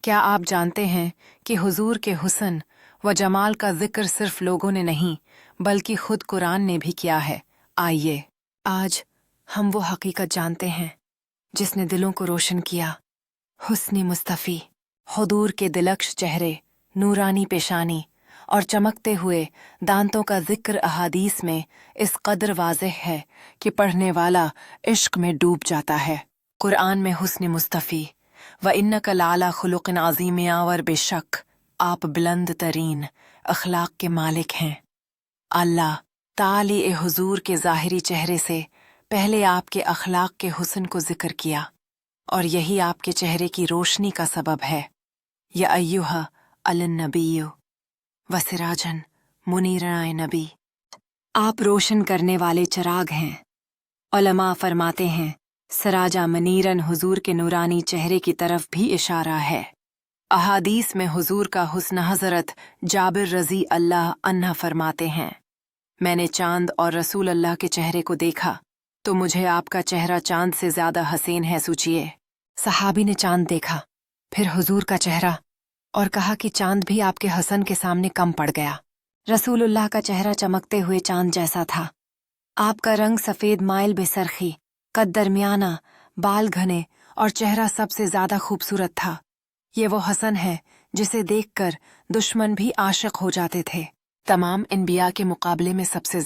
کیا آپ جانتے ہیں کہ حضور کے حسن و جمال کا ذکر صرف لوگوں نے نہیں بلکہ خود قرآن نے بھی کیا ہے؟ آئیے آج ہم وہ حقیقت جانتے ہیں جس نے دلوں کو روشن کیا۔ حسن مصطفی، حضور کے دلکش چہرے، نورانی پیشانی اور چمکتے ہوئے دانتوں کا ذکر احادیث میں اس قدر واضح ہے کہ پڑھنے والا عشق میں ڈوب جاتا ہے۔ قرآن میں حسن مصطفی وَإِنَّكَ لَعَلَىٰ خُلُقٍ عَظِيمٍ اور بے شک آپ بلند ترین اخلاق کے مالک ہیں۔ اللہ تعالی حضور کے ظاہری چہرے سے پہلے آپ کے اخلاق کے حسن کو ذکر کیا، اور یہی آپ کے چہرے کی روشنی کا سبب ہے۔ یا ایھا النبی وسراجن منیرا، نبی آپ روشن کرنے والے چراغ ہیں۔ علماء فرماتے ہیں سراجا منیرن حضور کے نورانی چہرے کی طرف بھی اشارہ ہے۔ احادیث میں حضور کا حسن حضرت جابر رضی اللہ عنہ فرماتے ہیں، میں نے چاند اور رسول اللہ کے چہرے کو دیکھا تو مجھے آپ کا چہرہ چاند سے زیادہ حسین ہے سوچئے۔ صحابی نے چاند دیکھا، پھر حضور کا چہرہ، اور کہا کہ چاند بھی آپ کے حسن کے سامنے کم پڑ گیا۔ رسول اللہ کا چہرہ چمکتے ہوئے چاند جیسا تھا۔ آپ کا رنگ سفید مائل بے سرخی، قد درمیانہ، بال گھنے اور چہرہ سب سے زیادہ خوبصورت تھا۔ یہ وہ حسن ہے جسے دیکھ کر دشمن بھی عاشق ہو جاتے تھے۔ تمام انبیاء کے مقابلے میں سب سے